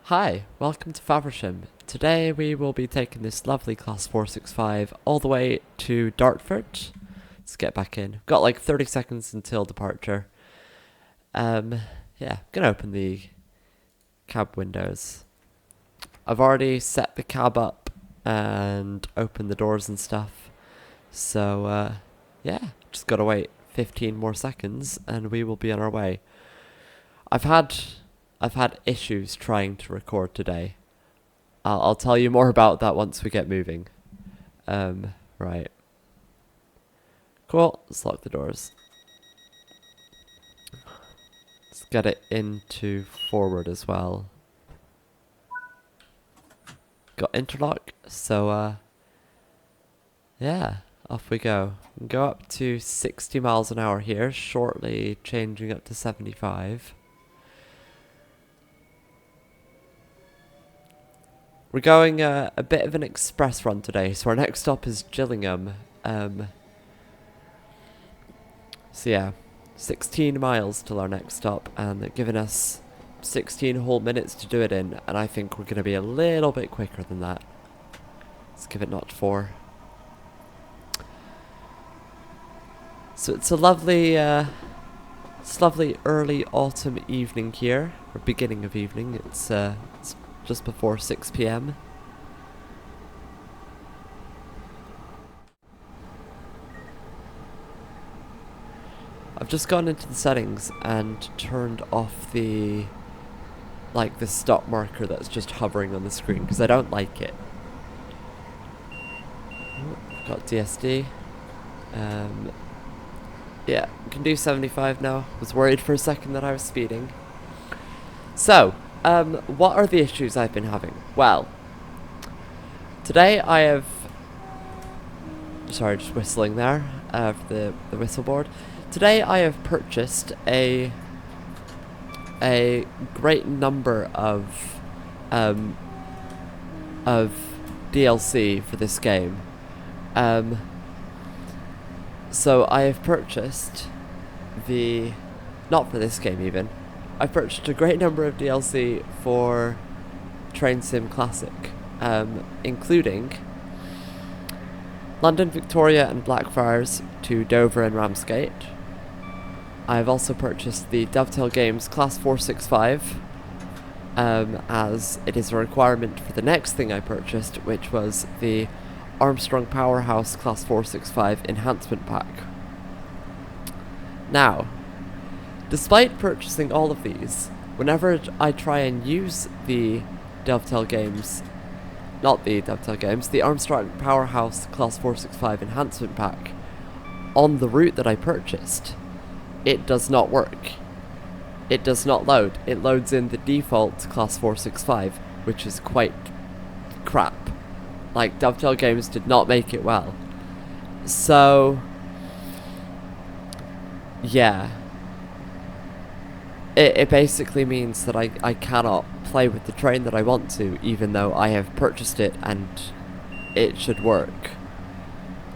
Hi, welcome to Faversham. Today we will be taking this lovely Class 465 all the way to Dartford. Let's get back in. Got like 30 seconds until departure. Yeah, gonna open the cab windows. I've already set the cab up and opened the doors and stuff. So, yeah, just gotta wait 15 more seconds and we will be on our way. I've had issues trying to record today. I'll tell you more about that once we get moving. Right. Cool, let's lock the doors. Let's get it into forward as well. Got interlock, so yeah, off we go. We can go up to 60 miles an hour here, shortly changing up to 75. We're going a bit of an express run today, so our next stop is Gillingham. So yeah, 16 miles till our next stop, and they're giving us 16 whole minutes to do it in, and I think we're going to be a little bit quicker than that. Let's give it notch 4. So it's a lovely early autumn evening here, or beginning of evening. It's just before 6 p.m. I've just gone into the settings and turned off the stop marker that's just hovering on the screen because I don't like it. I've got DSD. Yeah, can do 75 now. Was worried for a second that I was speeding. So, what are the issues I've been having? Well, today I have... Sorry, just whistling there, for the whistle board. Today I have purchased a great number of DLC for this game. So I have purchased not for this game even, I've purchased a great number of DLC for Train Sim Classic, including London, Victoria and Blackfriars to Dover and Ramsgate. I have also purchased the Dovetail Games Class 465, as it is a requirement for the next thing I purchased, which was the Armstrong Powerhouse Class 465 Enhancement Pack. Now, despite purchasing all of these, whenever I try and use the Dovetail Games, not the Dovetail Games, the Armstrong Powerhouse Class 465 Enhancement Pack on the route that I purchased, it does not work. It does not load. It loads in the default Class 465, which is quite crap. Like, Dovetail Games did not make it well. So, yeah. It basically means that I cannot play with the train that I want to, even though I have purchased it and it should work.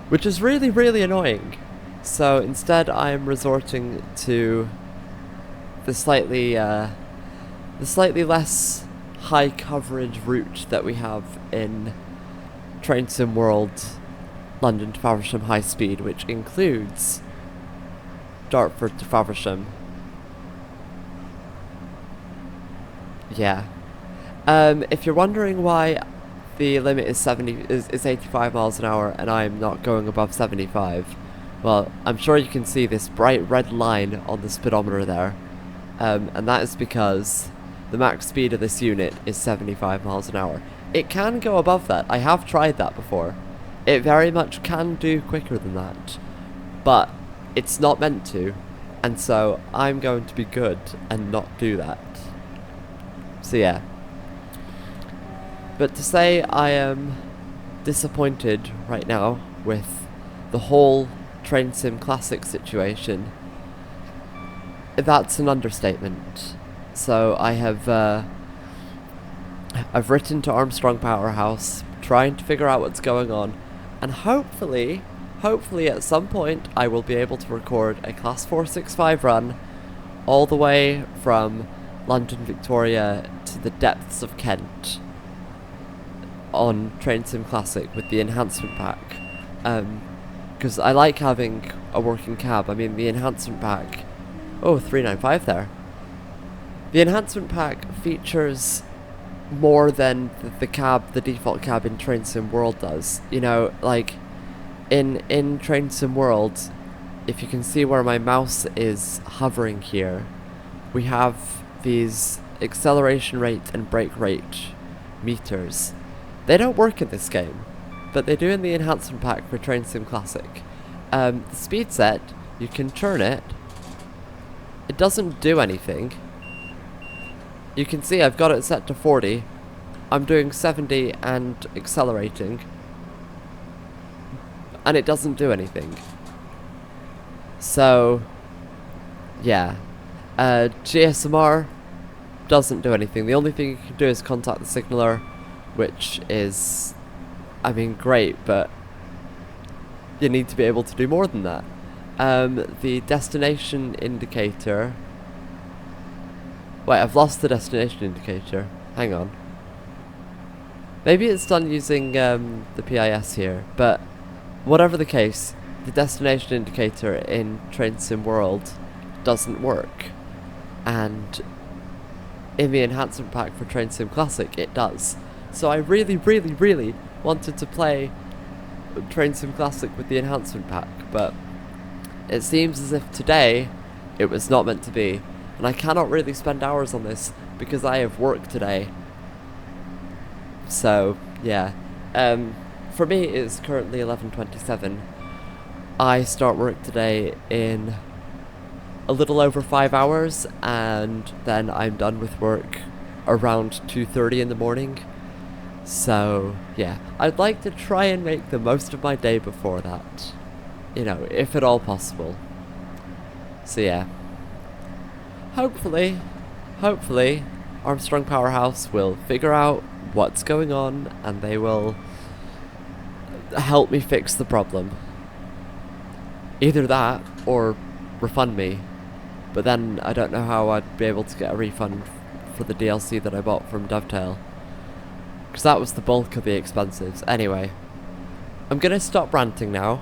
Which is really, really annoying. So instead I am resorting to the slightly less high coverage route that we have in Train Sim World London to Faversham High Speed, which includes Dartford to Faversham. Yeah. If you're wondering why the limit is 85 miles an hour and I'm not going above 75, well, I'm sure you can see this bright red line on the speedometer there, and that is because the max speed of this unit is 75 miles an hour. It can go above that. I have tried that before. It very much can do quicker than that, but it's not meant to, and so I'm going to be good and not do that. So yeah. But to say I am disappointed right now with the whole Train Sim Classic situation, that's an understatement. So I have I've written to Armstrong Powerhouse trying to figure out what's going on, and hopefully at some point I will be able to record a Class 465 run all the way from London Victoria to the depths of Kent on Train Sim Classic with the enhancement pack. Because I like having a working cab. I mean, the enhancement pack... Oh, 395 there. The enhancement pack features more than the default cab in Train Sim World does. You know, like, in Train Sim World, if you can see where my mouse is hovering here, we have these acceleration rate and brake rate meters. They don't work in this game, but they do in the enhancement pack for Train Sim Classic. The speed set, you can turn it. It doesn't do anything. You can see I've got it set to 40. I'm doing 70 and accelerating. And it doesn't do anything. So, yeah. GSMR doesn't do anything. The only thing you can do is contact the signaler, which is, I mean, great, but you need to be able to do more than that. The destination indicator... Wait, I've lost the destination indicator. Hang on. Maybe it's done using the PIS here, but whatever the case, the destination indicator in Train Sim World doesn't work. And in the enhancement pack for Train Sim Classic, it does. So I really, really, really wanted to play Train Sim Classic with the enhancement pack, but it seems as if today it was not meant to be. And I cannot really spend hours on this because I have work today. So, yeah. For me, it's currently 11:27. I start work today in a little over 5 hours, and then I'm done with work around 2:30 in the morning. So, yeah. I'd like to try and make the most of my day before that. You know, if at all possible. So, yeah. Hopefully, Armstrong Powerhouse will figure out what's going on and they will help me fix the problem. Either that or refund me, but then I don't know how I'd be able to get a refund for the DLC that I bought from Dovetail, because that was the bulk of the expenses. Anyway, I'm gonna stop ranting now.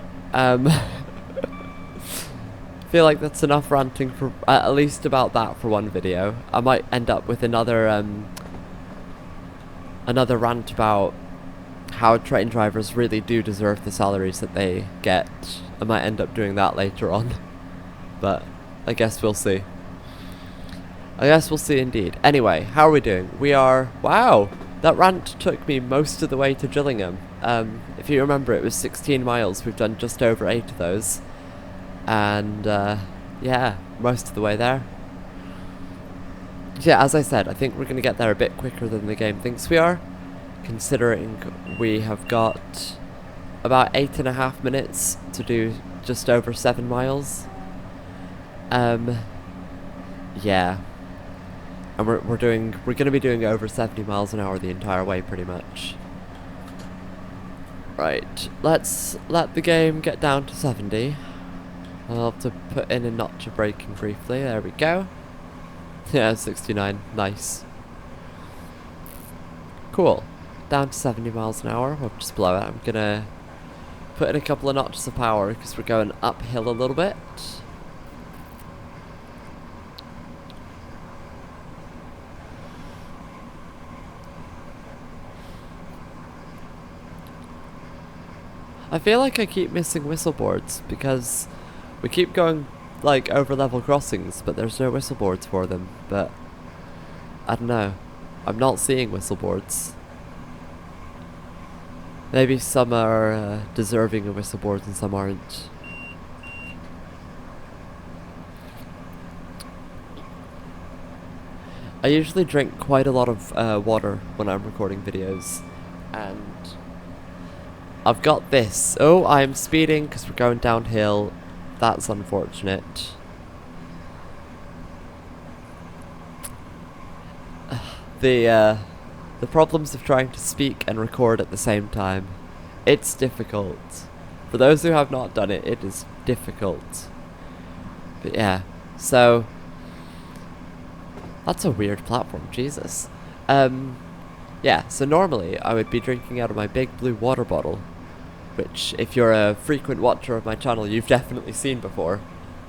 Feel like that's enough ranting for at least about that for one video. I might end up with another rant about how train drivers really do deserve the salaries that they get. I might end up doing that later on, but I guess we'll see. I guess we'll see indeed. Anyway, how are we doing? We are... Wow! That rant took me most of the way to Gillingham. If you remember, it was 16 miles. We've done just over 8 of those. And, yeah, most of the way there. Yeah, as I said, I think we're going to get there a bit quicker than the game thinks we are, considering we have got about 8.5 minutes to do just over 7 miles. Yeah. And we're going to be doing over 70 miles an hour the entire way, pretty much. Right, let's let the game get down to 70. I'll have to put in a notch of braking briefly. There we go. Yeah, 69. Nice. Cool. Down to 70 miles an hour. We'll just blow it. I'm gonna put in a couple of notches of power because we're going uphill a little bit. I feel like I keep missing whistle boards because we keep going like over level crossings, but there's no whistle boards for them. But I don't know. I'm not seeing whistle boards. Maybe some are deserving of whistle boards and some aren't. I usually drink quite a lot of water when I'm recording videos, and I've got this. Oh, I'm speeding because we're going downhill. That's unfortunate. The problems of trying to speak and record at the same time. It's difficult. For those who have not done it, it is difficult. But yeah, so That's a weird platform, Jesus. Yeah, so normally I would be drinking out of my big blue water bottle, which if you're a frequent watcher of my channel, you've definitely seen before.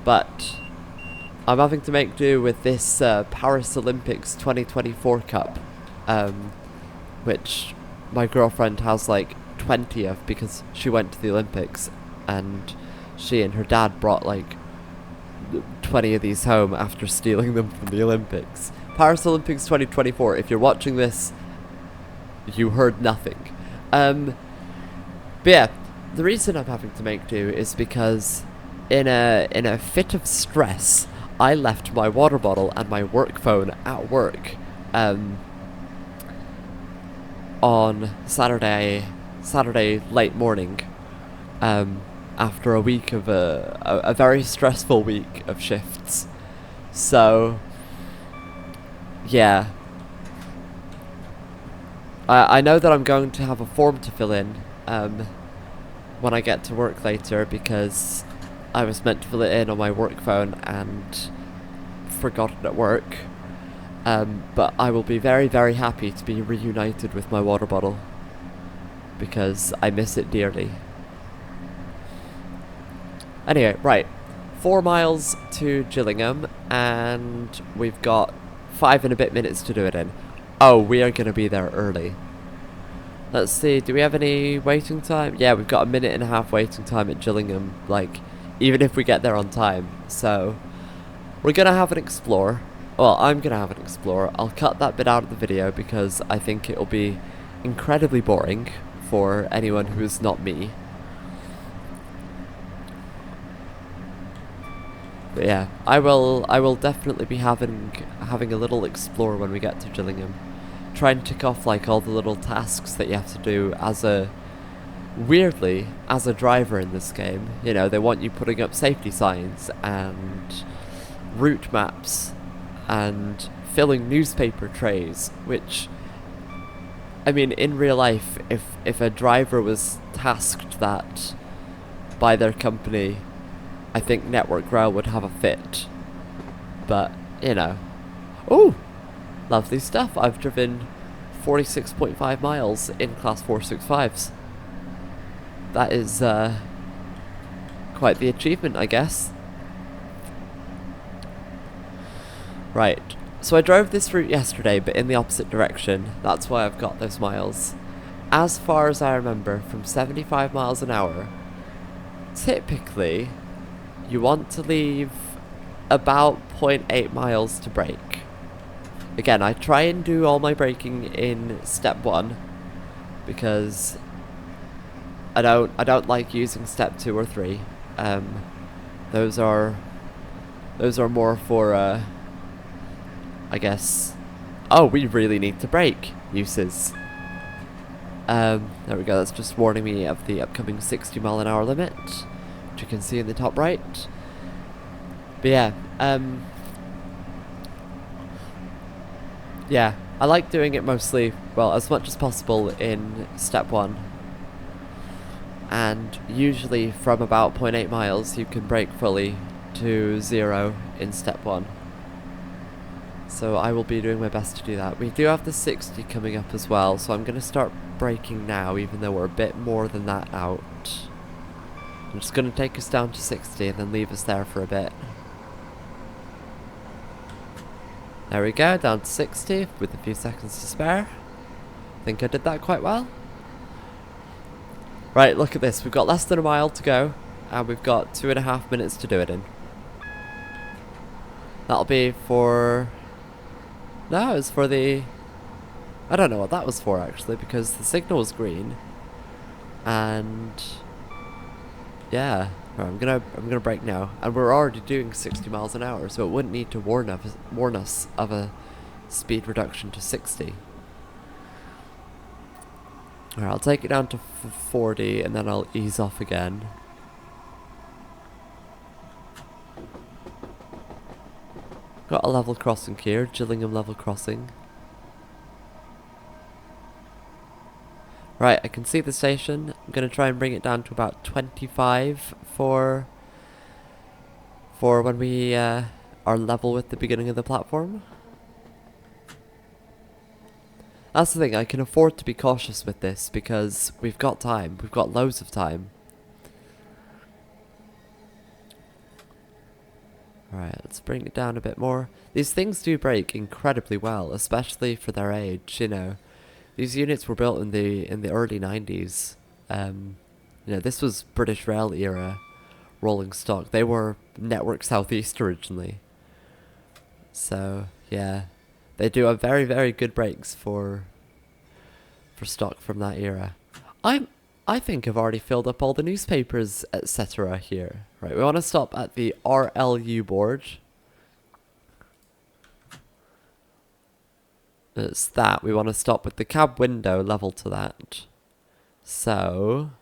But I'm having to make do with this Paris Olympics 2024 cup, which my girlfriend has like 20 of because she went to the Olympics, and she and her dad brought like 20 of these home after stealing them from the Olympics. Paris Olympics 2024, if you're watching this, you heard nothing. But yeah, the reason I'm having to make do is because in a fit of stress, I left my water bottle and my work phone at work on Saturday late morning, after a week of a very stressful week of shifts. So yeah, I know that I'm going to have a form to fill in when I get to work later, because I was meant to fill it in on my work phone and forgot it at work. But I will be very, very happy to be reunited with my water bottle, because I miss it dearly. Anyway, right. 4 miles to Gillingham, and we've got 5 and a bit minutes to do it in. Oh, we are going to be there early. Let's see, do we have any waiting time? Yeah, we've got a minute and a half waiting time at Gillingham, like, even if we get there on time. So, we're going to have an explore. Well, I'm going to have an explore. I'll cut that bit out of the video because I think it'll be incredibly boring for anyone who is not me. But yeah, I will definitely be having a little explore when we get to Gillingham. Try and tick off like all the little tasks that you have to do as a driver in this game. You know, they want you putting up safety signs and route maps and filling newspaper trays, which, I mean, in real life, if a driver was tasked that by their company, I think Network Rail would have a fit. But, you know. Ooh! Lovely stuff. I've driven 46.5 miles in Class 465s. That is quite the achievement, I guess. Right. So I drove this route yesterday, but in the opposite direction. That's why I've got those miles. As far as I remember, from 75 miles an hour, typically you want to leave about 0.8 miles to brake. Again, I try and do all my braking in step 1 because I don't like using step 2 or 3. Those are more for I guess. Oh, we really need to brake uses. There we go. That's just warning me of the upcoming 60 mile an hour limit, which you can see in the top right. But yeah, yeah, I like doing it mostly, well, as much as possible in step 1. And usually from about 0.8 miles you can brake fully to 0 in step 1. So I will be doing my best to do that. We do have the 60 coming up as well, so I'm going to start braking now, even though we're a bit more than that out. I'm just going to take us down to 60 and then leave us there for a bit. There we go, down to 60 with a few seconds to spare. I think I did that quite well. Right, look at this. We've got less than a mile to go, and we've got 2.5 minutes to do it in. That'll be for... No, it's for the... I don't know what that was for, actually, because the signal was green. And... yeah. Right, I'm gonna brake now. And we're already doing 60 miles an hour, so it wouldn't need to warn us of a speed reduction to 60. Alright, I'll take it down to 40 and then I'll ease off again. Got a level crossing here, Gillingham level crossing. Right, I can see the station. I'm going to try and bring it down to about 25 for when we are level with the beginning of the platform. That's the thing, I can afford to be cautious with this because we've got time. We've got loads of time. Alright, let's bring it down a bit more. These things do break incredibly well, especially for their age, you know. These units were built in the early 90s. You know, this was British Rail era rolling stock. They were Network Southeast originally. So, yeah. They do have very, very good brakes for stock from that era. I think I've already filled up all the newspapers, etc. here. Right, we want to stop at the RLU board. It's that. We want to stop with the cab window level to that. So...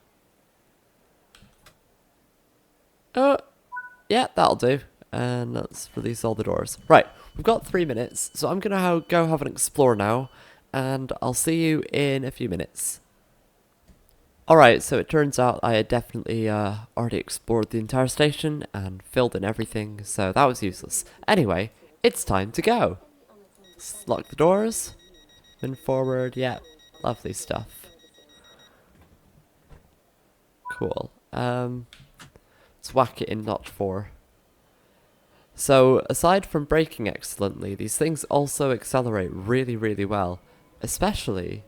yeah, that'll do. And let's release all the doors. Right, we've got 3 minutes, so I'm going to go have an explore now. And I'll see you in a few minutes. Alright, so it turns out I had definitely already explored the entire station and filled in everything, so that was useless. Anyway, it's time to go. Let's lock the doors. Move forward, yeah, lovely stuff. Cool. Let's whack it in notch 4. So, aside from braking excellently, these things also accelerate really, really well. Especially...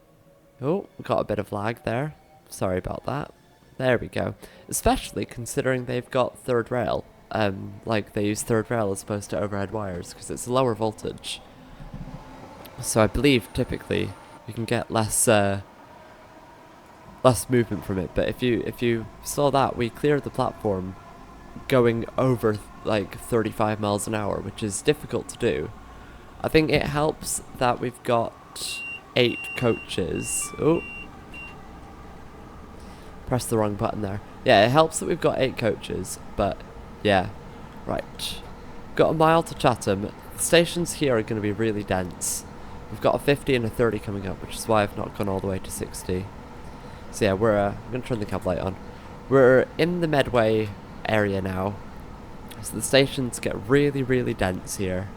oh, got a bit of lag there. Sorry about that. There we go. Especially considering they've got third rail. Like, they use third rail as opposed to overhead wires, because it's a lower voltage. So I believe, typically, you can get less movement from it. But if you saw that, we cleared the platform going over like 35 miles an hour, which is difficult to do. I think it helps that we've got 8 coaches. Oh, press the wrong button there. Yeah, it helps that we've got 8 coaches, but yeah, right. Got a mile to Chatham. The stations here are going to be really dense. We've got a 50 and a 30 coming up, which is why I've not gone all the way to 60. So yeah, we're I'm going to turn the cab light on. We're in the Medway area now. So the stations get really, really dense here.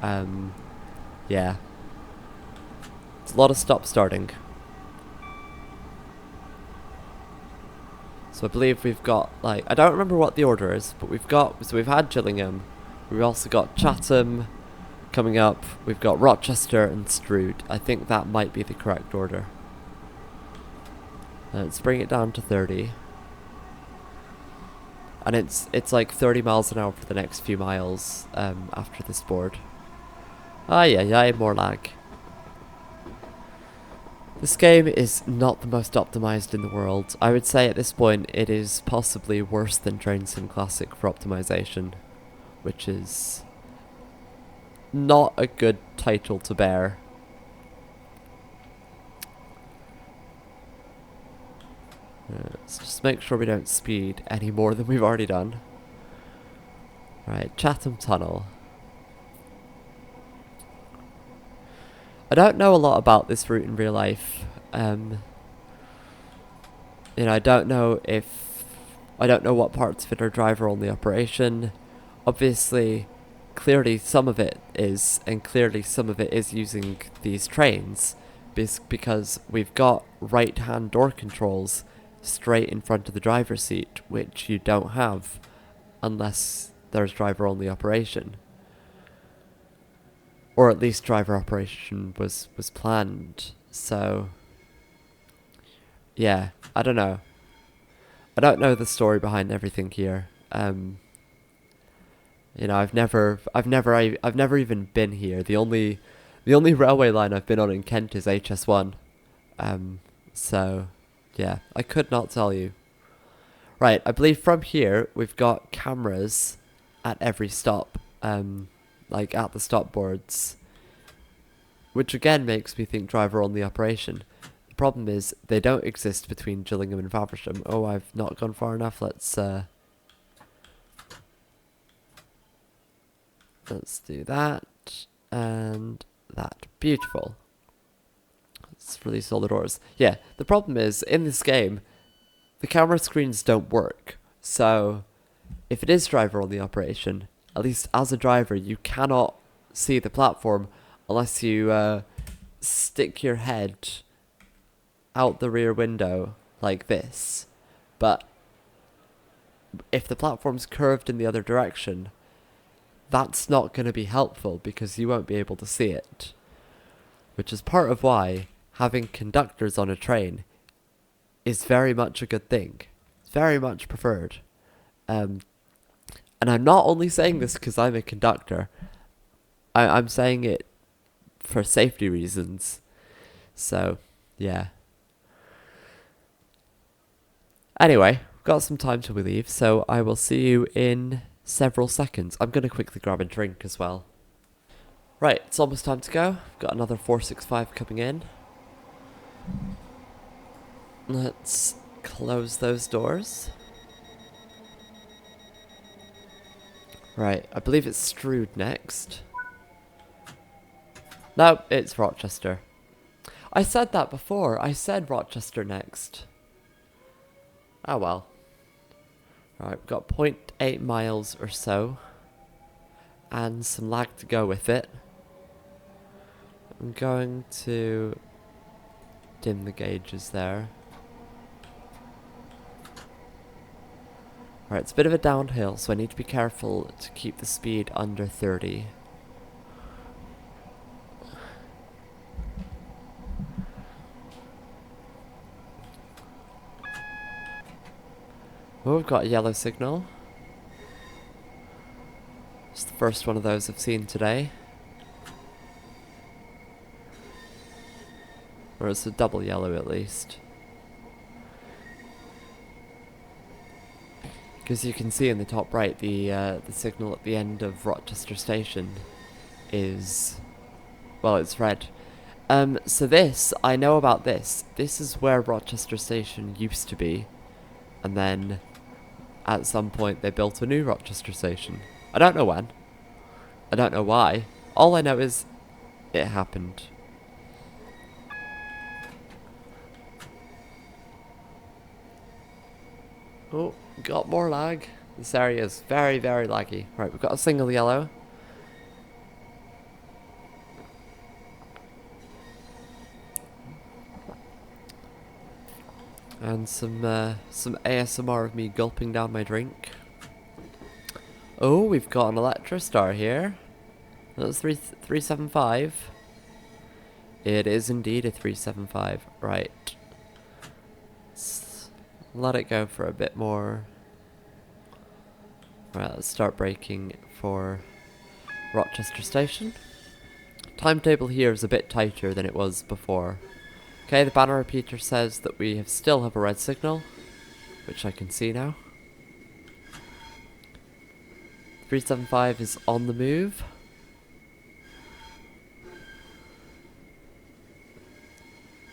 Yeah. It's a lot of stop starting. So I believe we've got, like, I don't remember what the order is, but we've had Gillingham. We've also got Chatham coming up. We've got Rochester and Strood. I think that might be the correct order. Let's bring it down to 30. And it's like 30 miles an hour for the next few miles after this board. Ah, yeah, more lag. This game is not the most optimized in the world. I would say at this point it is possibly worse than Train Sim Classic for optimization, which is not a good title to bear. Let's just make sure we don't speed any more than we've already done. Right, Chatham Tunnel. I don't know a lot about this route in real life. You know, I don't know what parts of it are driver-only operation. Obviously, clearly some of it is, and clearly some of it is using these trains, because we've got right-hand door controls straight in front of the driver's seat, which you don't have unless there's driver-only operation. Or at least driver operation was planned. So yeah, I don't know. I don't know the story behind everything here. You know, I've never even been here. The only railway line I've been on in Kent is HS1. So yeah, I could not tell you. Right, I believe from here we've got cameras at every stop. Like at the stop boards, which again makes me think driver-only operation. The problem is they don't exist between Gillingham and Faversham. Oh, I've not gone far enough. Let's do that and that. Beautiful. Let's release all the doors. Yeah, the problem is in this game, the camera screens don't work. So if it is driver-only operation, at least as a driver, you cannot see the platform unless you stick your head out the rear window like this, but if the platform's curved in the other direction, that's not going to be helpful because you won't be able to see it. Which is part of why having conductors on a train is very much a good thing. It's very much preferred. And I'm not only saying this because I'm a conductor. I'm saying it for safety reasons. So, yeah. Anyway, we've got some time till we leave, so I will see you in several seconds. I'm going to quickly grab a drink as well. Right, it's almost time to go. I've got another 465 coming in. Let's close those doors. Right, I believe it's Strood next. No, it's Rochester. I said that before. I said Rochester next. Oh well. Right, we've got 0.8 miles or so. And some lag to go with it. I'm going to dim the gauges there. Right, it's a bit of a downhill, so I need to be careful to keep the speed under 30. Oh, we've got a yellow signal. It's the first one of those I've seen today. Or it's a double yellow at least. Because you can see in the top right, the signal at the end of Rochester Station is, well, it's red. So this, I know about this. This is where Rochester Station used to be. And then, at some point, they built a new Rochester Station. I don't know when. I don't know why. All I know is, it happened. Oh, got more lag. This area is very, very laggy. Right, we've got a single yellow. And some ASMR of me gulping down my drink. Oh, we've got an Electrostar here. That's 375. It is indeed a 375. Right. Let it go for a bit more. Right, let's start braking for Rochester Station. Timetable here is a bit tighter than it was before. Okay, the banner repeater says that we still have a red signal, which I can see now. 375 is on the move.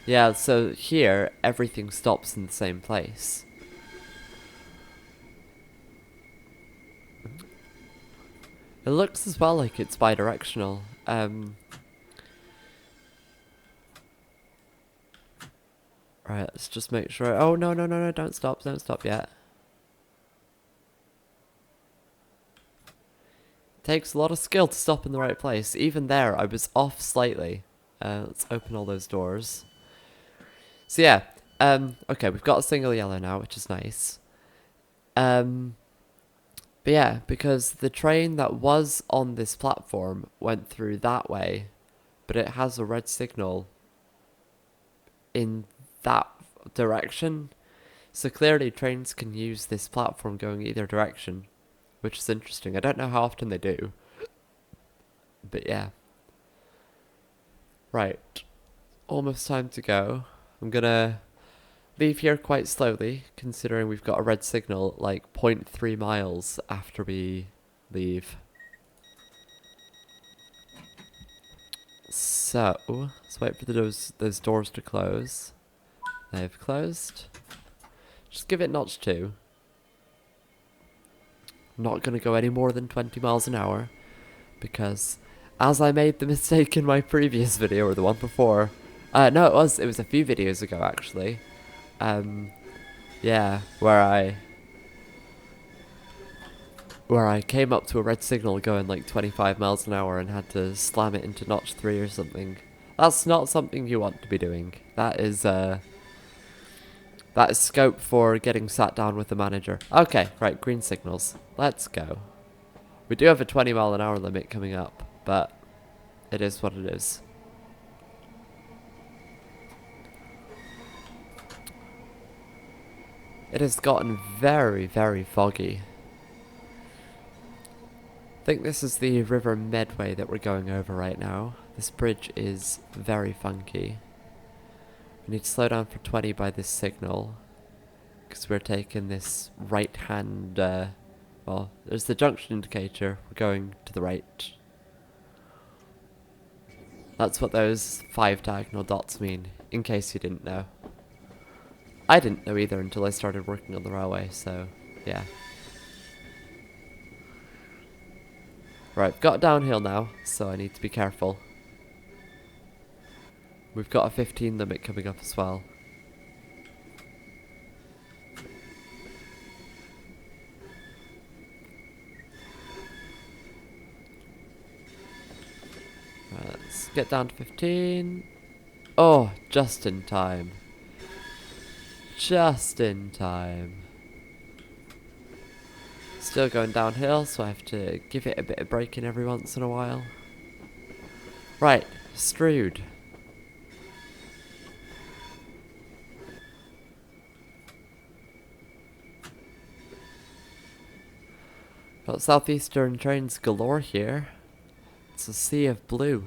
Yeah, so here, everything stops in the same place. It looks as well like it's bi-directional. Right, let's just make sure. Oh, no, don't stop yet. Takes a lot of skill to stop in the right place. Even there, I was off slightly. Let's open all those doors. So yeah, okay, we've got a single yellow now, which is nice. But yeah, because the train that was on this platform went through that way, but it has a red signal in that direction. So clearly trains can use this platform going either direction, which is interesting. I don't know how often they do, but yeah. Right, almost time to go. I'm gonna leave here quite slowly, considering we've got a red signal like 0.3 miles after we leave. So, let's wait for those doors to close. They've closed. Just give it notch 2. I'm not gonna go any more than 20 miles an hour, because as I made the mistake in my previous video, or the one before, no, it was a few videos ago actually. Yeah, where I came up to a red signal going like 25 miles an hour and had to slam it into notch 3 or something. That's not something you want to be doing. That is scope for getting sat down with the manager. Okay, right, green signals. Let's go. We do have a 20-mile-an-hour limit coming up, but it is what it is. It has gotten very, very foggy. I think this is the River Medway that we're going over right now. This bridge is very funky. We need to slow down for 20 by this signal, because we're taking this right hand, well, there's the junction indicator, we're going to the right. That's what those 5 diagonal dots mean, in case you didn't know. I didn't know either until I started working on the railway, so yeah. Right, I've got downhill now, so I need to be careful. We've got a 15 limit coming up as well. Right, let's get down to 15. Oh, just in time. Just in time. Still going downhill, so I have to give it a bit of braking every once in a while. Right, Strood. Got southeastern trains galore here. It's a sea of blue.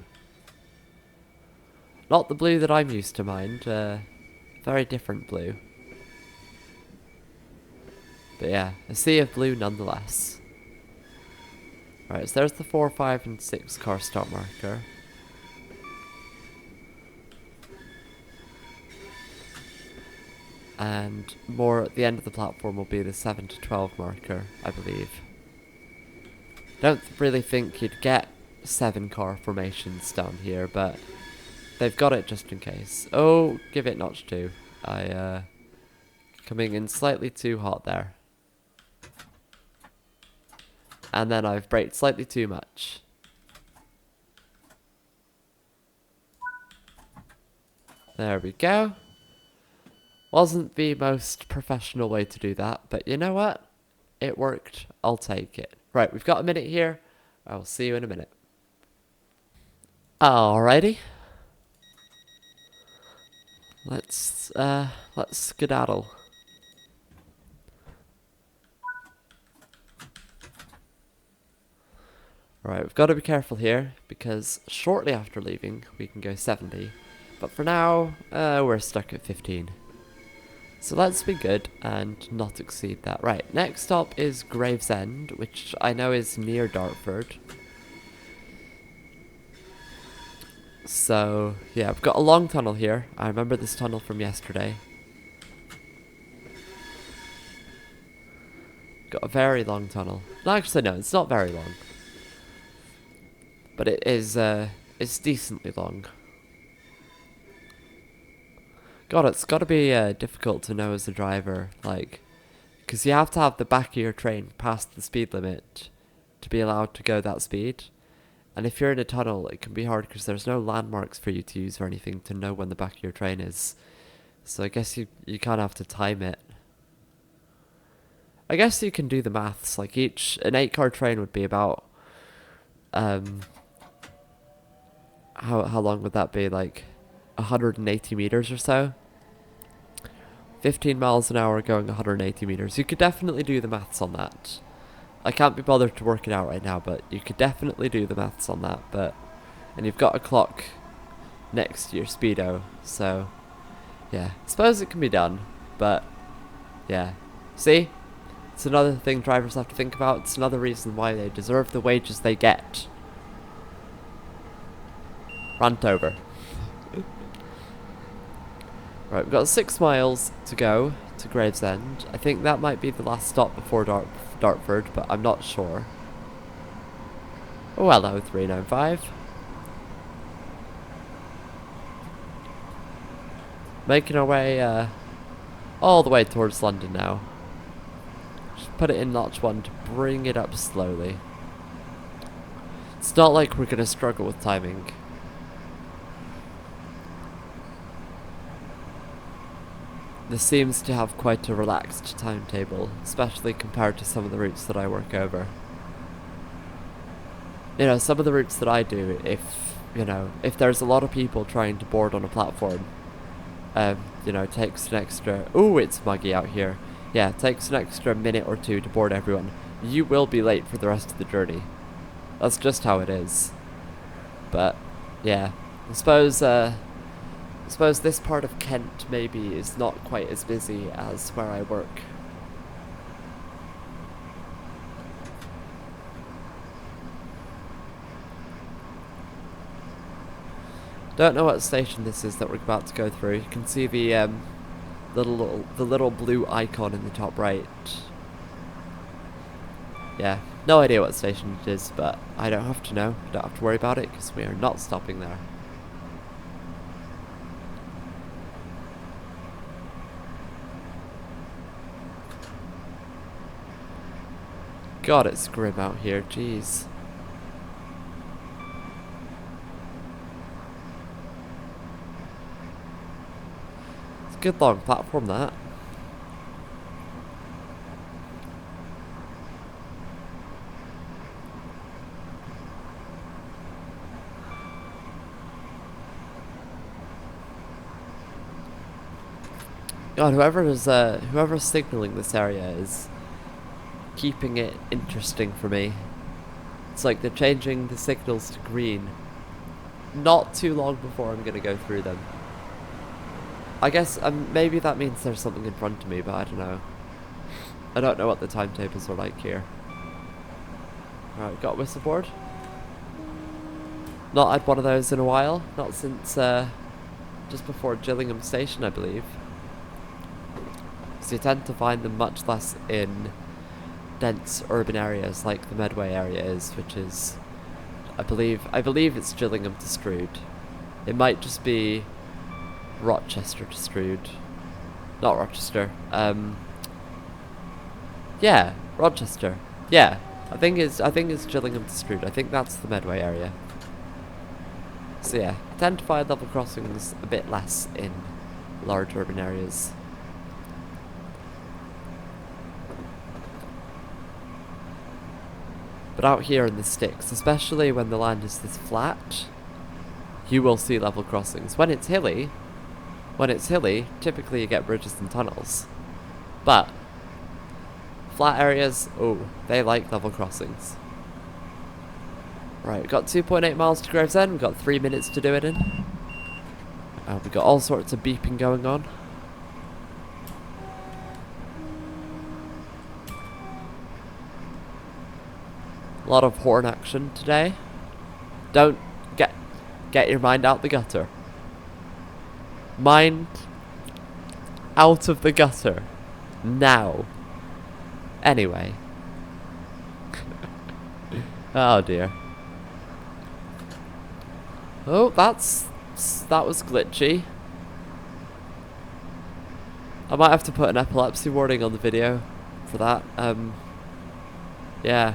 Not the blue that I'm used to mind, very different blue. But yeah, a sea of blue nonetheless. Right, so there's the 4, 5 and 6 car stop marker. And more at the end of the platform will be the 7 to 12 marker, I believe. Don't really think you'd get 7 car formations down here, but they've got it just in case. Oh, give it notch 2. Coming in slightly too hot there. And then I've braked slightly too much. There we go. Wasn't the most professional way to do that, but you know what? It worked. I'll take it. Right, we've got a minute here. I will see you in a minute. Alrighty. Let's skedaddle. Right, we've got to be careful here, because shortly after leaving, we can go 70. But for now, we're stuck at 15. So let's be good and not exceed that. Right, next stop is Gravesend, which I know is near Dartford. So, yeah, I've got a long tunnel here. I remember this tunnel from yesterday. Got a very long tunnel. No, actually, no, it's not very long. But it is, it's decently long. God, it's gotta be difficult to know as a driver, like, because you have to have the back of your train past the speed limit to be allowed to go that speed. And if you're in a tunnel, it can be hard because there's no landmarks for you to use or anything to know when the back of your train is. So I guess you kind of have to time it. I guess you can do the maths, like an 8-car train would be about, how long would that be, like 180 meters or so? 15 miles an hour going 180 meters. You could definitely do the maths on that. I can't be bothered to work it out right now, but you could definitely do the maths on that. And you've got a clock next to your speedo, so yeah, I suppose it can be done. But yeah, see, it's another thing drivers have to think about. It's another reason why they deserve the wages they get. Rant over. Right, we've got 6 miles to go to Gravesend. I think that might be the last stop before Dartford, but I'm not sure. Oh, hello, 395. Making our way all the way towards London now. Just put it in notch 1 to bring it up slowly. It's not like we're going to struggle with timing. this seems to have quite a relaxed timetable, especially compared to some of the routes that I work over. You know, some of the routes that I do, if there's a lot of people trying to board on a platform, it takes an extra... Ooh, it's muggy out here. Yeah, it takes an extra minute or two to board everyone. You will be late for the rest of the journey. That's just how it is. But, yeah. I suppose this part of Kent maybe is not quite as busy as where I work. Don't know what station this is that we're about to go through. You can see the little blue icon in the top right. Yeah, no idea what station it is, but I don't have to know. Don't have to worry about it because we are not stopping there. God, it's grim out here, jeez. It's a good long platform, that. God, whoever's signaling this area is keeping it interesting for me. It's like they're changing the signals to green not too long before I'm gonna go through them. I guess maybe that means there's something in front of me, but I don't know. I don't know what the timetables are like here. Alright, got a whistle board. Not had one of those in a while. Not since just before Gillingham Station, I believe. So you tend to find them much less in dense urban areas like the Medway area is, which is, I believe it's Gillingham to Strood. It might just be Rochester to Strood. Not Rochester. Yeah, Rochester. Yeah, I think it's Gillingham to Strood. I think that's the Medway area. So yeah, I tend to find level crossings a bit less in large urban areas. But out here in the sticks, especially when the land is this flat, you will see level crossings. When it's hilly, typically you get bridges and tunnels. But flat areas, oh, they like level crossings. Right, we've got 2.8 miles to Gravesend, we've got 3 minutes to do it in. We've got all sorts of beeping going on. A lot of horn action today. Don't get your mind out the gutter. Mind out of the gutter. Now. Anyway. Oh dear. Oh, that was glitchy. I might have to put an epilepsy warning on the video for that. Yeah.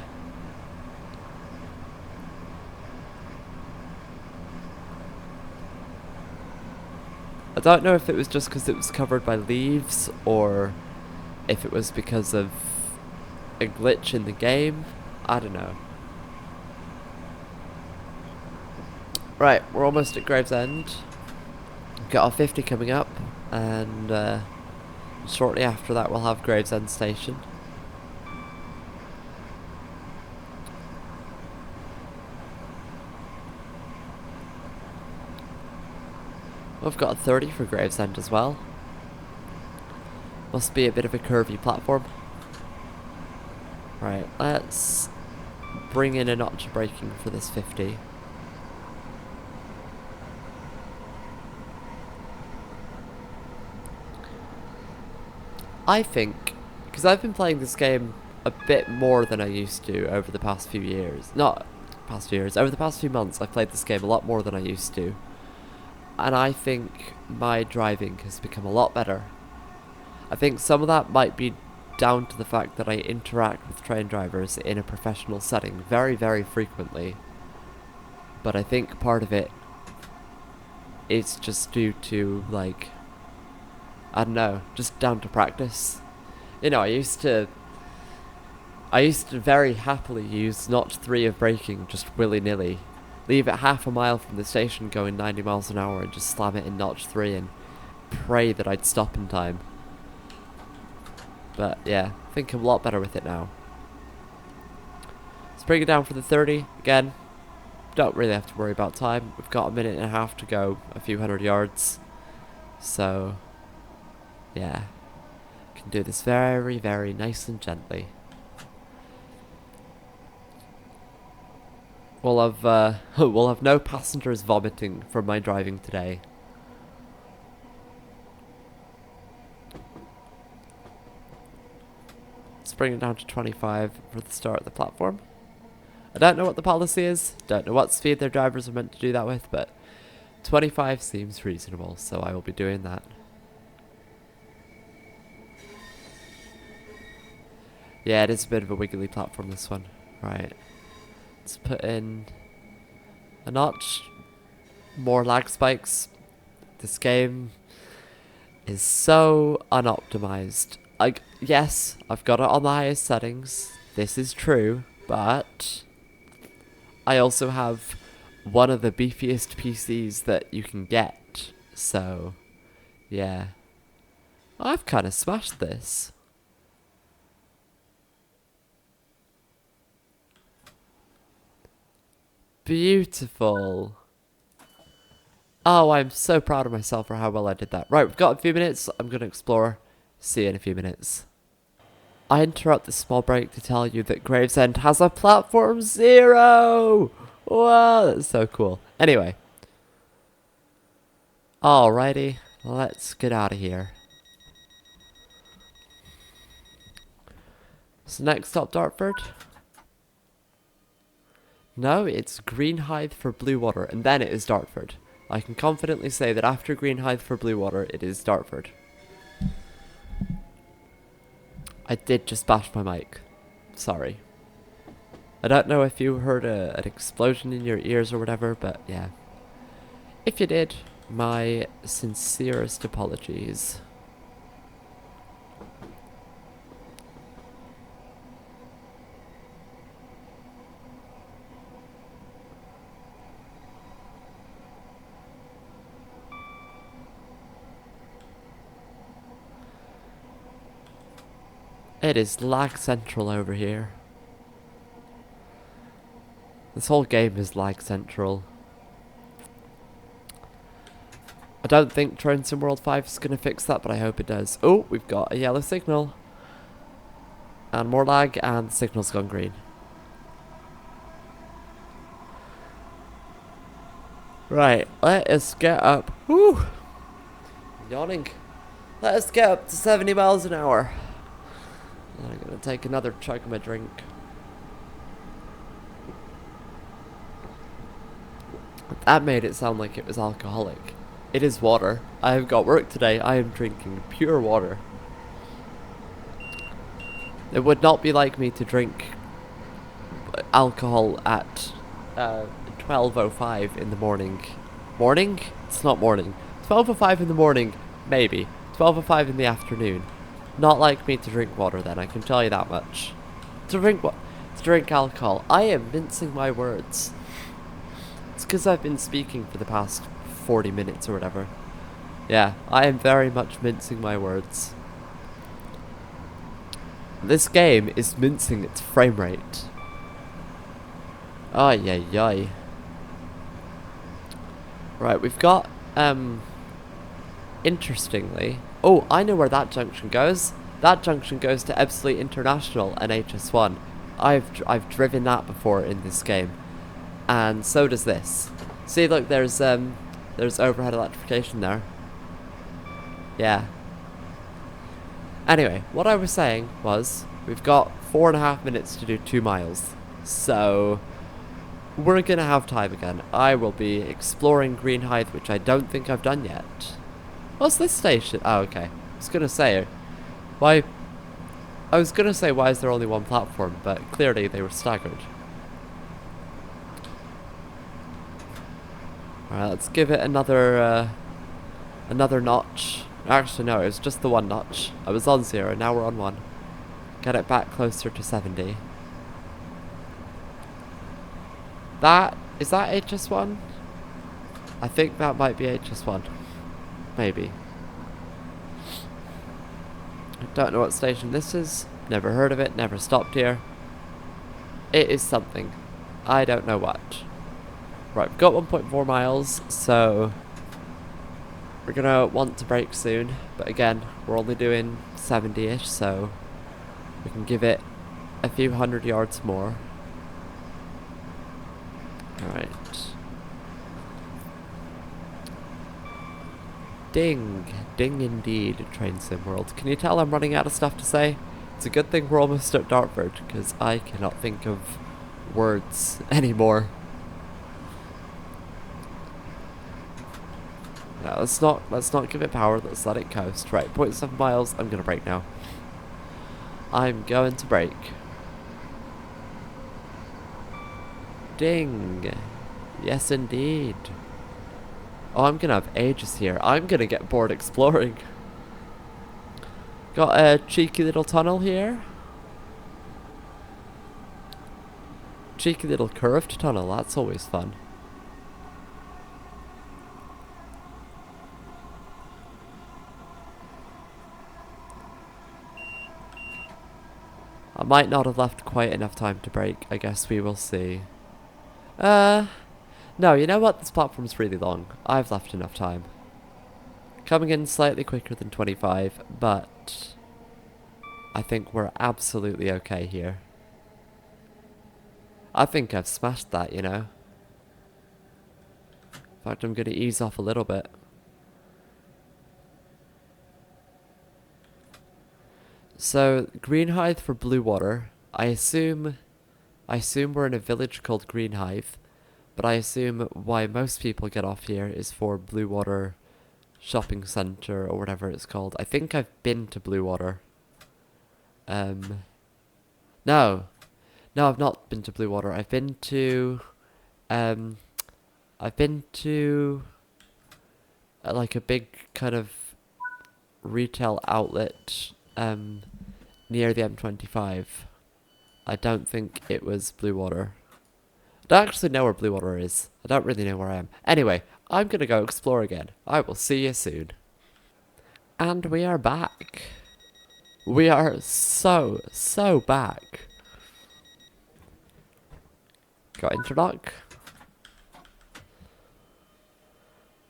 I don't know if it was just because it was covered by leaves or if it was because of a glitch in the game. I don't know. Right, we're almost at Gravesend. Got our 50 coming up, and shortly after that we'll have Gravesend Station. We've got a 30 for Gravesend as well. Must be a bit of a curvy platform. Right, let's bring in a notch of braking for this 50. I think, because I've been playing this game a bit more than I used to over the past few years. Not past few years, over the past few months I've played this game a lot more than I used to. And I think my driving has become a lot better. I think some of that might be down to the fact that I interact with train drivers in a professional setting very, very frequently. But I think part of it is just due to, like, I don't know, just down to practice. You know, I used to very happily use notch 3 of braking just willy-nilly. Leave it half a mile from the station going 90 miles an hour and just slam it in notch 3 and pray that I'd stop in time. But yeah, I think I'm a lot better with it now. Let's bring it down for the 30. Again, don't really have to worry about time. We've got a minute and a half to go, a few hundred yards. So, yeah. Can do this very, very nice and gently. We'll have no passengers vomiting from my driving today. Let's bring it down to 25 for the start of the platform. I don't know what the policy is, don't know what speed their drivers are meant to do that with, but 25 seems reasonable, so I will be doing that. Yeah, it is a bit of a wiggly platform, this one. Right. Let's put in a notch. More lag spikes. This game is so unoptimized. Yes, I've got it on the highest settings. This is true, but I also have one of the beefiest PCs that you can get. So, yeah. I've kind of smashed this. Beautiful. Oh, I'm so proud of myself for how well I did that. Right, we've got a few minutes. I'm going to explore. See you in a few minutes. I interrupt this small break to tell you that Gravesend has a platform 0! Wow, that's so cool. Anyway. Alrighty, let's get out of here. So next stop, Dartford. No, it's Greenhithe for Bluewater, and then it is Dartford. I can confidently say that after Greenhithe for Bluewater, it is Dartford. I did just bash my mic. Sorry. I don't know if you heard an explosion in your ears or whatever, but yeah. If you did, my sincerest apologies. It is lag central over here. This whole game is lag central. I don't think Train Sim World 5 is going to fix that, but I hope it does. Oh, we've got a yellow signal. And more lag, and the signal's gone green. Right, let us get up. Whew! Yawning. Let us get up to 70 miles an hour. I'm going to take another chug of my drink. That made it sound like it was alcoholic. It is water. I have got work today. I am drinking pure water. It would not be like me to drink alcohol at 12:05 in the morning. Morning? It's not morning. 12:05 in the morning, maybe. 12:05 in the afternoon. Not like me to drink water then, I can tell you that much. To drink alcohol. I am mincing my words. It's because I've been speaking for the past 40 minutes or whatever. Yeah, I am very much mincing my words. This game is mincing its frame rate. Ay, ay, ay. Right, we've got, interestingly... Oh, I know where that junction goes. That junction goes to Ebbsfleet International and HS1. I've driven that before in this game. And so does this. See, look, there's overhead electrification there. Yeah. Anyway, what I was saying was, we've got 4.5 minutes to do 2 miles. So, we're gonna have time again. I will be exploring Greenhithe, which I don't think I've done yet. What's this station? Oh, okay. I was gonna say, why is there only one platform, but clearly they were staggered. Alright, let's give it another notch. Actually, no, it was just the one notch. I was on 0, now we're on 1. Get it back closer to 70. Is that HS1? I think that might be HS1. Maybe. I don't know what station this is. Never heard of it, never stopped here. It is something. I don't know what. Right, we've got 1.4 miles, so we're gonna want to brake soon. But again, we're only doing 70-ish, so we can give it a few hundred yards more. Alright. Ding. Ding indeed, Train Sim World. Can you tell I'm running out of stuff to say? It's a good thing we're almost at Dartford, because I cannot think of words anymore. No, let's not give it power, let's let it coast. Right, 0.7 miles, I'm gonna brake now. I'm going to brake. Ding. Yes indeed. Oh, I'm gonna have ages here. I'm gonna get bored exploring. Got a cheeky little tunnel here. Cheeky little curved tunnel, that's always fun. I might not have left quite enough time to brake. I guess we will see. No, you know what? This platform's really long. I've left enough time. Coming in slightly quicker than 25, but I think we're absolutely okay here. I think I've smashed that, you know. In fact, I'm going to ease off a little bit. So, Greenhive for Blue Water. I assume we're in a village called Greenhive, but I assume why most people get off here is for Blue Water Shopping Centre or whatever it's called. I think I've been to Blue Water. No, I've not been to Blue Water. I've been to like a big kind of retail outlet near the M25. I don't think it was Blue Water. I don't actually know where Blue Water is. I don't really know where I am. Anyway, I'm gonna go explore again. I will see you soon. And we are back. We are so back. Got interlock.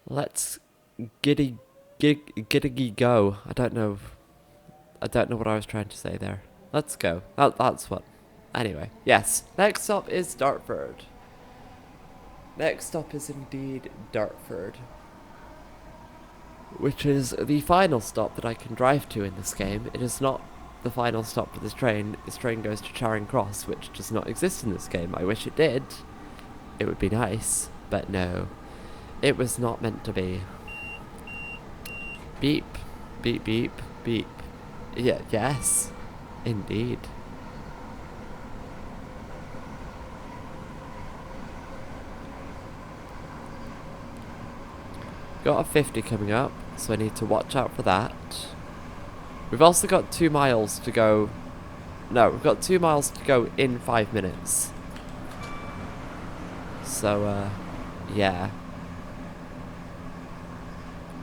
Let's giddy go. I don't know what I was trying to say there. Let's go. That's what. Anyway, yes. Next stop is Dartford. Next stop is indeed Dartford, which is the final stop that I can drive to in this game. It is not the final stop for this train. This train goes to Charing Cross, which does not exist in this game. I wish it did. It would be nice, but no. It was not meant to be. Beep. Beep, beep, beep. Yeah, yes. Indeed. Got a 50 coming up, so I need to watch out for that. We've also got 2 miles to go. No, we've got 2 miles to go in 5 minutes. So, yeah.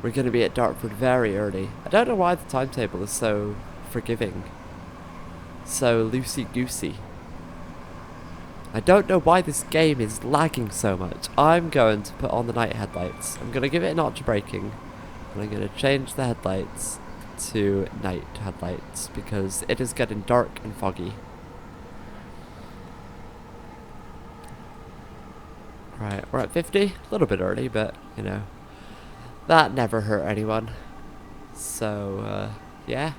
We're going to be at Dartford very early. I don't know why the timetable is so forgiving. So loosey-goosey. I don't know why this game is lagging so much. I'm going to put on the night headlights. I'm going to give it a notch of braking. And I'm going to change the headlights to night headlights because it is getting dark and foggy. Right, we're at 50. A little bit early, but, you know, that never hurt anyone. So, yeah.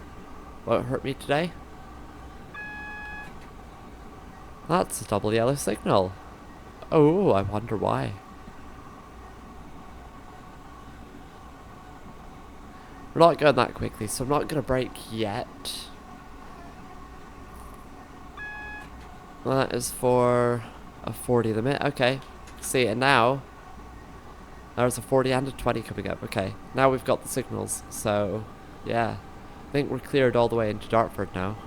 Won't hurt me today. That's a double yellow signal. Oh, I wonder why. We're not going that quickly, so I'm not going to brake yet. That is for a 40 limit. Okay. See it now. There's a 40 and a 20 coming up. Okay, now we've got the signals. So, yeah. I think we're cleared all the way into Dartford now.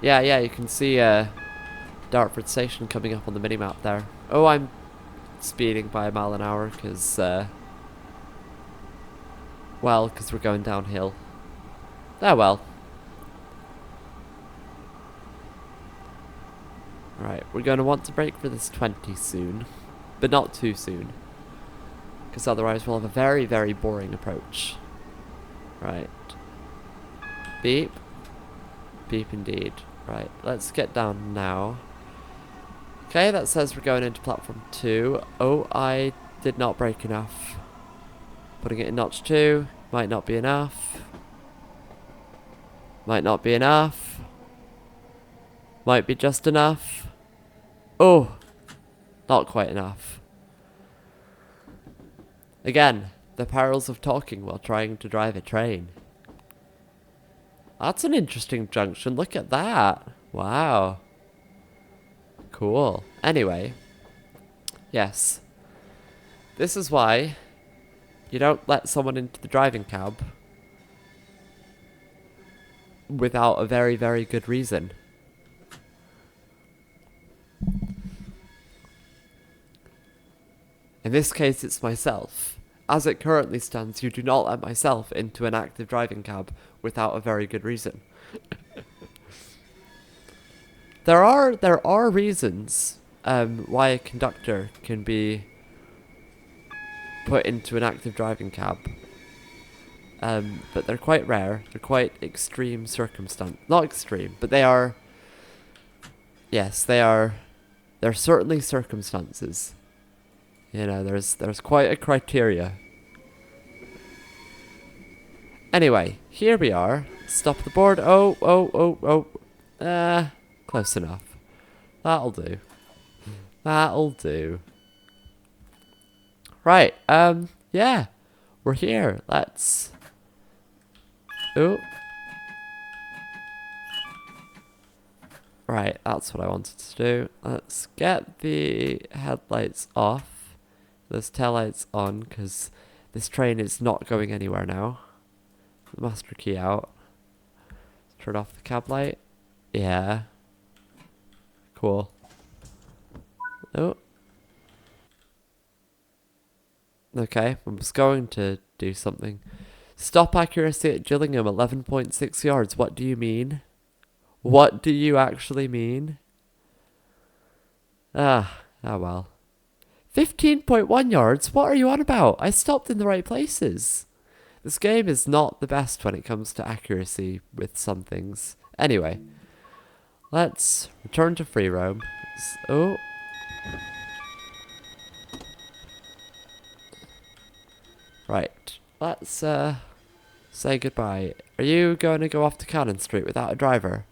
Yeah, you can see Dartford Station coming up on the minimap there. Oh, I'm speeding by a mile an hour because, well, because we're going downhill. Ah, well. Right, we're going to want to brake for this 20 soon, but not too soon, because otherwise we'll have a very, very boring approach. Right. Beep. Beep indeed. Right, let's get down now. Okay, that says we're going into platform 2. Oh, I did not brake enough. Putting it in notch 2. Might not be enough. Might not be enough. Might be just enough. Oh, not quite enough. Again, the perils of talking while trying to drive a train. That's an interesting junction. Look at that. Wow. Cool. Anyway. Yes. This is why you don't let someone into the driving cab without a very, very good reason. In this case, it's myself. As it currently stands, you do not let myself into an active driving cab without a very good reason. There are reasons why a conductor can be put into an active driving cab. But they're quite rare. They're quite extreme circumstance. Not extreme, but they are. Yes, they are. They're certainly circumstances. You know, there's quite a criteria. Anyway, here we are. Stop the board. Oh. Close enough. That'll do. That'll do. Right, yeah. We're here. Let's... Oh. Right, that's what I wanted to do. Let's get the headlights off. Those taillights on, because this train is not going anywhere now. The master key out. Turn off the cab light. Yeah. Cool. Oh. Okay, I was going to do something. Stop accuracy at Gillingham, 11.6 yards. What do you mean? What do you actually mean? Ah well. 15.1 yards? What are you on about? I stopped in the right places. This game is not the best when it comes to accuracy with some things. Anyway, let's return to free roam. Oh. Right, let's say goodbye. Are you going to go off to Cannon Street without a driver?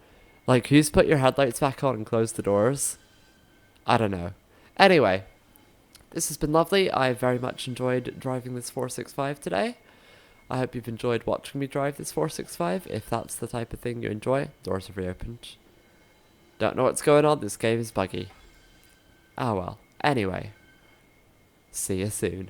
Like, who's put your headlights back on and closed the doors? I don't know. Anyway, this has been lovely. I very much enjoyed driving this 465 today. I hope you've enjoyed watching me drive this 465. If that's the type of thing you enjoy, doors have reopened. Don't know what's going on. This game is buggy. Ah well. Anyway, see you soon.